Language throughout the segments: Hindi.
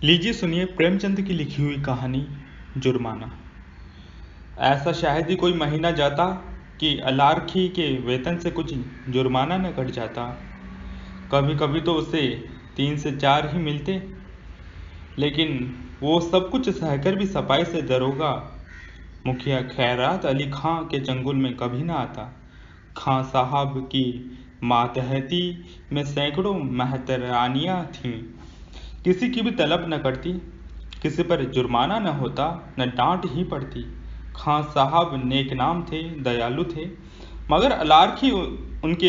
लीजिए सुनिए प्रेमचंद की लिखी हुई कहानी जुर्माना। ऐसा शायद ही कोई महीना जाता कि अलार्खी के वेतन से कुछ जुर्माना न कट जाता। कभी कभी तो उसे 3 से 4 ही मिलते, लेकिन वो सब कुछ सहकर भी सफाई से दरोगा मुखिया खैरात अली खां के चंगुल में कभी न आता। खां साहब की मातहती में सैकड़ों मेहतरानियाँ थीं, किसी की भी तलब न करती, किसी पर जुर्माना न होता, न डांट ही पड़ती। खां साहब नेक नाम थे, दयालु थे, मगर अलार्खी उनके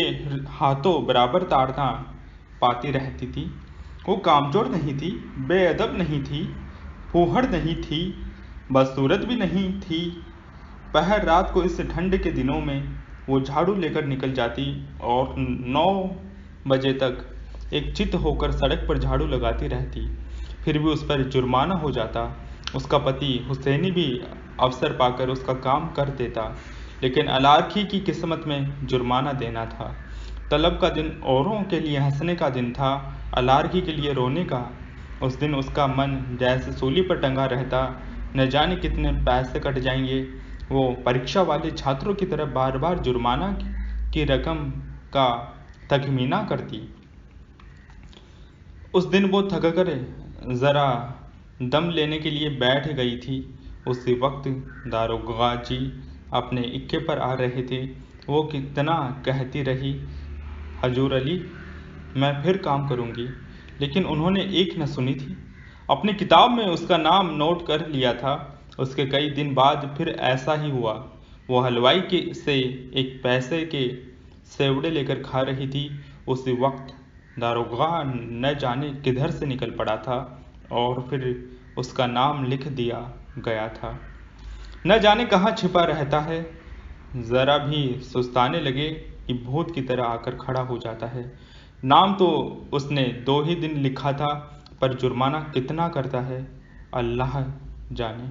हाथों बराबर ताड़ना पाती रहती थी। वो कामचोर नहीं थी, बेअदब नहीं थी, फूहड़ नहीं थी, बदसूरत भी नहीं थी। पहर रात को इस ठंड के दिनों में वो झाड़ू लेकर निकल जाती और 9 बजे तक एक चित होकर सड़क पर झाड़ू लगाती रहती। फिर भी उस पर जुर्माना हो जाता। उसका पति हुसैनी भी अवसर पाकर उसका काम कर देता, लेकिन अलार्खी की किस्मत में जुर्माना देना था। तलब का दिन औरों के लिए हंसने का दिन था, अलार्खी के लिए रोने का। उस दिन उसका मन जैसे सूली पर टंगा रहता, न जाने कितने पैसे कट जाएंगे। वो परीक्षा वाले छात्रों की तरह बार बार जुर्माना की रकम का तखमीना करती। उस दिन वो थक कर जरा दम लेने के लिए बैठ गई थी। उसी वक्त दारोगा जी अपने इक्के पर आ रहे थे। वो कितना कहती रही, हजूर अली, मैं फिर काम करूंगी, लेकिन उन्होंने एक न सुनी थी। अपनी किताब में उसका नाम नोट कर लिया था। उसके कई दिन बाद फिर ऐसा ही हुआ। वो हलवाई के से एक पैसे के सेवड़े लेकर खा रही थी। उसी वक्त दारोगा न जाने किधर से निकल पड़ा था और फिर उसका नाम लिख दिया गया था। न जाने कहाँ छिपा रहता है। जरा भी सुस्ताने लगे कि भूत की तरह आकर खड़ा हो जाता है। नाम तो उसने 2 ही दिन लिखा था, पर जुर्माना कितना करता है अल्लाह जाने।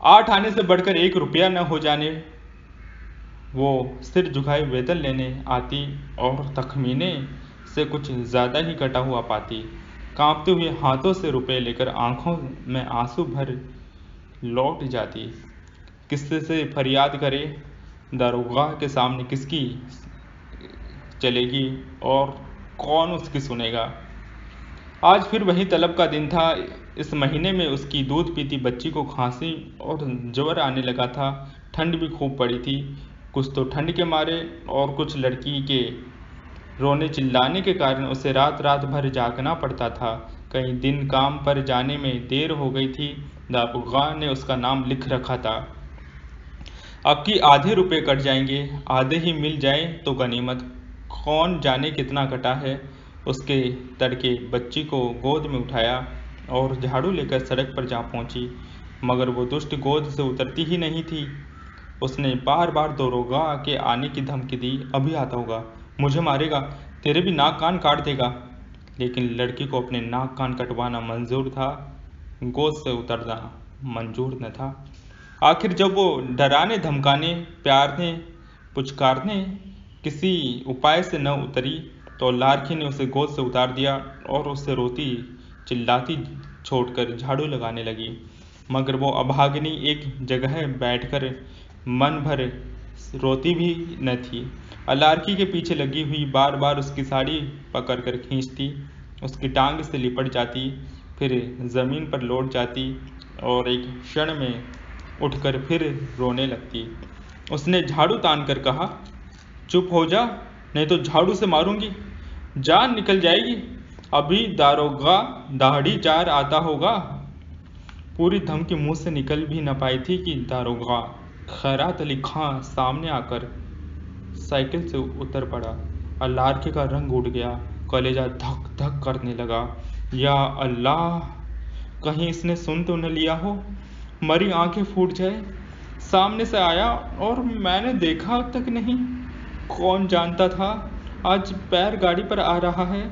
8 आने से बढ़कर 1 रुपया न हो जाने। वो सिर झुकाए वेतन लेने आती और तखमीने से कुछ ज़्यादा ही कटा हुआ पाती। कांपते हुए हाथों से रुपए लेकर आंखों में आंसू भर लौट जाती। किससे से फरियाद करे, दारोगा के सामने किसकी चलेगी और कौन उसकी सुनेगा। आज फिर वही तलब का दिन था। इस महीने में उसकी दूध पीती बच्ची को खांसी और ज्वर आने लगा था। ठंड भी खूब पड़ी थी, कुछ तो ठंड के मारे और कुछ लड़की के रोने चिल्लाने के कारण उसे रात रात भर जागना पड़ता था। कई दिन काम पर जाने में देर हो गई थी। दारोगा ने उसका नाम लिख रखा था। अब की आधे रुपए कट जाएंगे, आधे ही मिल जाए तो गनीमत। कौन जाने कितना कटा है। उसके तड़के बच्ची को गोद में उठाया और झाड़ू लेकर सड़क पर जा पहुंची, मगर वो दुष्ट गोद से उतरती ही नहीं थी। उसने बार बार दारोगा के आने की धमकी दी, अभी आता होगा, मुझे मारेगा, तेरे भी नाक कान काट देगा। लेकिन लड़की को अपने नाक कान कटवाना मंजूर था, गोद से उतरना मंजूर न था। आखिर जब वो डराने धमकाने प्यारने पुचकारने किसी उपाय से न उतरी, तो लार्की ने उसे गोद से उतार दिया और उसे रोती चिल्लाती छोड़कर झाड़ू लगाने लगी। मगर वो अभागिनी एक जगह बैठकर मन भर रोती भी न थी। अलार्की के पीछे लगी हुई बार बार उसकी साड़ी पकड़कर खींचती, उसकी टांग से लिपट जाती, फिर जमीन पर लौट जाती और एक क्षण में उठकर फिर रोने लगती। उसने झाड़ू तान कर कहा, चुप हो जा, नहीं तो झाड़ू से मारूंगी, जान निकल जाएगी। अभी दारोगा दाढ़ी चार आता होगा। पूरी धमकी मुंह से निकल भी न पाई थी कि दारोगा खैरात अली खां सामने आकर साइकिल से उतर पड़ा। अलार्की का रंग उड़ गया, कलेजा धक धक करने लगा। या अल्लाह, कहीं इसने सुन तो न लिया हो, मरी आंखें फूट जाए। सामने से आया और मैंने देखा तक नहीं। कौन जानता था आज पैर गाड़ी पर आ रहा है।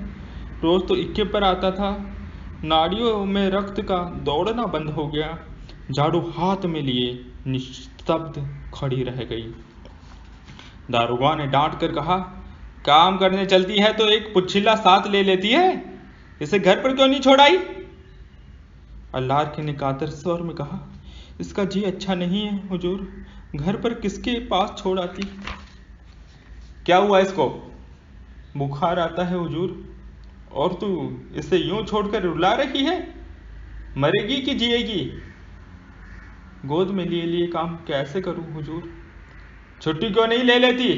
रोज तो इक्के पर आता था। नाड़ियों में रक्त का दौड़ना बंद हो गया। झाड़ू हाथ में लिए निस्तब्ध खड़ी रह गई। दारोगा ने डांट कर कहा, काम करने चलती है तो एक पुच्छिला साथ ले लेती है, इसे घर पर क्यों नहीं छोड़ आई। अल्लाह ने कातर स्वर में कहा, इसका जी अच्छा नहीं है हुजूर, घर पर किसके पास छोड़ आती। क्या हुआ इसको? बुखार आता है हुजूर। और तू इसे यूं छोड़कर रुला रही है? मरेगी कि जिएगी? गोद में लिए लिए काम कैसे करूं हुजूर? छुट्टी क्यों नहीं ले लेती?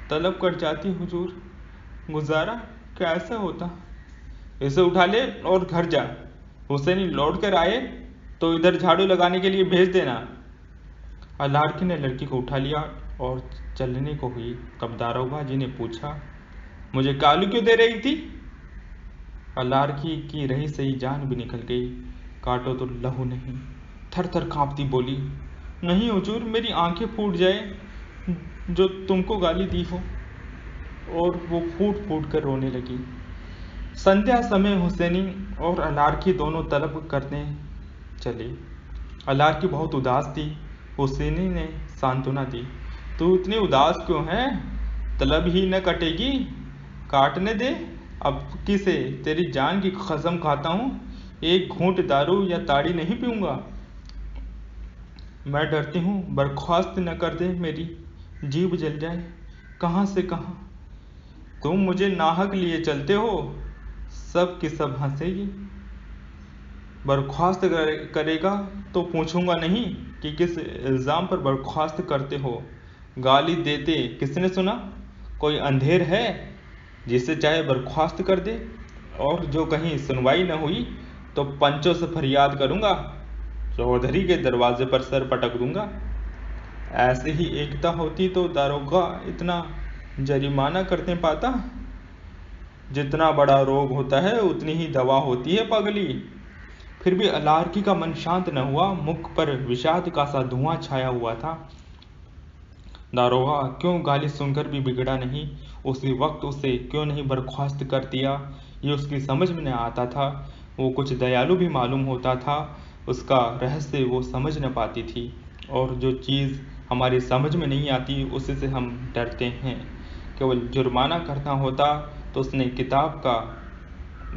तलब कट जाती हुजूर, गुजारा कैसे होता? इसे उठा ले और घर जा। हुसैनी लौट कर आए तो इधर झाड़ू लगाने के लिए भेज देना। अल्लाह ने लड़की को उठा लिया और चलने को हुई। तब दारोगा जी ने पूछा, मुझे कालू क्यों दे रही थी? अल्लाह की रही सही जान भी निकल गई। काटो तो लहू नहीं। थर थर कांपती बोली, नहीं हुजूर, मेरी आंखें फूट जाए जो तुमको गाली दी हो। और वो फूट फूट कर रोने लगी। संध्या समय हुसैनी और अलारकी दोनों तलब करने चले। अलारकी बहुत उदास थी। हुसैनी ने सांत्वना दी, तू इतनी उदास क्यों है? तलब ही न कटेगी, काटने दे। अब किसे तेरी जान की कसम खाता हूँ, एक घूंट दारू या ताड़ी नहीं पीऊंगा। मैं डरती हूँ बर्खास्त न कर दे, मेरी जीभ जल जाए। कहाँ से कहाँ तुम मुझे नाहक लिए चलते हो, सब की सब हंसेगी। बर्खास्त करेगा तो पूछूंगा नहीं कि किस इल्ज़ाम पर बर्खास्त करते हो। गाली देते किसने सुना? कोई अंधेर है जिसे चाहे बर्खास्त कर दे? और जो कहीं सुनवाई न हुई तो पंचों से फरियाद करूंगा, चौधरी के दरवाजे पर सर पटक दूंगा। ऐसे ही एकता होती तो दारोगा इतना जरिमाना करते पाता। जितना बड़ा रोग होता है उतनी ही दवा होती है पगली। फिर भी अलारकी का मन शांत न हुआ। मुख पर विषाद का सा धुआं छाया हुआ था। दारोगा क्यों गाली सुनकर भी बिगड़ा नहीं? उसी वक्त उसे क्यों नहीं बर्खास्त कर दिया? ये उसकी समझ में न आता था। वो कुछ दयालु भी मालूम होता था। उसका रहस्य वो समझ न पाती थी। और जो चीज़ हमारी समझ में नहीं आती उसी से हम डरते हैं। केवल जुर्माना करना होता तो उसने किताब का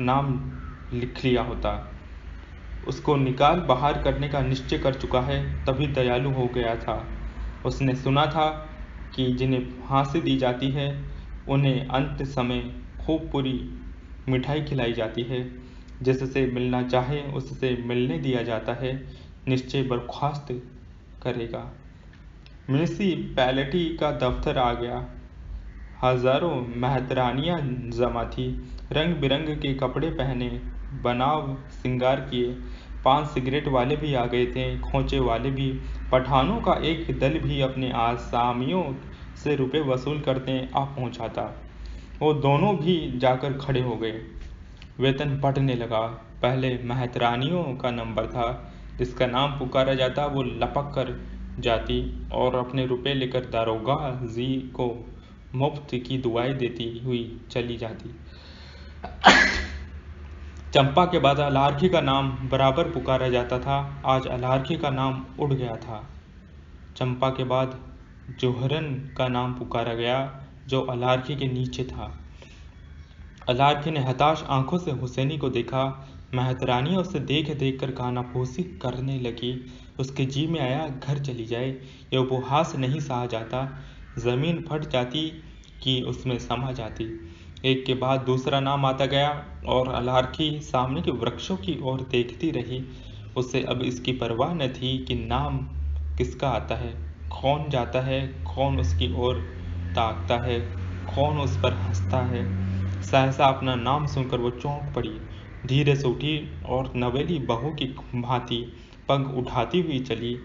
नाम लिख लिया होता। उसको निकाल बाहर करने का निश्चय कर चुका है, तभी दयालु हो गया था। उसने सुना था कि जिन्हें फांसी दी जाती है उन्हें अंत समय खूब पूरी मिठाई खिलाई जाती है। जिससे मिलना चाहे उससे मिलने दिया जाता है। निश्चय बर्खास्त करेगा। म्यूनिसिपैलिटी का दफ्तर आ गया। हजारों मेहतरानियां जमा थी। रंग बिरंग के कपड़े पहने, बनाव श्रृंगार किए। पान सिगरेट वाले भी आ गए थे, खोचे वाले भी। पठानों का एक दल भी अपने आसामियों से रुपए वसूल करते आ पहुंचा था। वो दोनों भी जाकर खड़े हो गए। वेतन बढ़ने लगा। पहले मेहतरानियों का नंबर था। जिसका नाम पुकारा जाता वो लपक कर जाती और अपने रुपए लेकर दारोगा जी को मुफ्त की दुआएं देती हुई चली जाती। चंपा के बाद अलारकी का नाम बराबर पुकारा जाता था। आज अलारकी का नाम उड़ गया था। चंपा के बाद जोहरन का नाम पुकारा गया, जो अलारकी के नीचे था। अलारकी ने हताश आंखों से हुसैनी को देखा। मेहतरानियां उसे देख देख कर कानाफूसी करने लगी। उसके जी में आया घर चली जाए। यह उपहास नहीं सहा जाता। जमीन फट जाती कि उसमें समा जाती। एक के बाद दूसरा नाम आता गया और अलारकी सामने के वृक्षों की ओर देखती रही। उसे अब इसकी परवाह न थी कि नाम किसका आता है, कौन जाता है, कौन उसकी ओर ताकता है, कौन उस पर हंसता है। सहसा अपना नाम सुनकर वो चौंक पड़ी। धीरे से उठी और नवेली बहू की भांति पग उठाती हुई चली।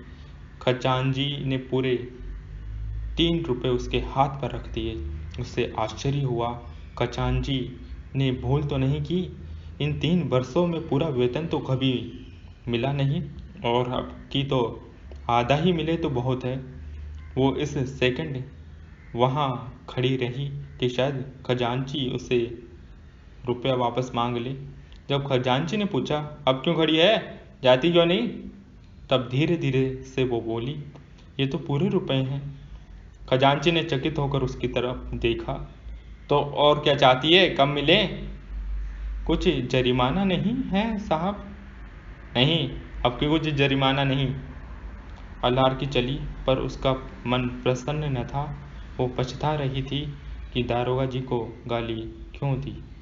खजांची ने पूरे 3 रुपए उसके हाथ पर रख दिए। उससे आश्चर्य हुआ। खजांची ने भूल तो नहीं की? इन 3 वर्षों में पूरा वेतन तो कभी मिला नहीं, और अब की तो आधा ही मिले तो बहुत है। वो इस सेकंड वहाँ खड़ी रही कि शायद खजांची उसे रुपया वापस मांग ले। जब खजांची ने पूछा, अब क्यों खड़ी है, जाती क्यों नहीं? तब धीरे धीरे से वो बोली, ये तो पूरे रुपए हैं। खजांची ने चकित होकर उसकी तरफ देखा। तो और क्या चाहती है, कम मिले? कुछ जरिमाना नहीं है साहब? नहीं, अब की कुछ जरिमाना नहीं। अल्लार की चली, पर उसका मन प्रसन्न न था। वो पछता रही थी कि दारोगा जी को गाली क्यों दी।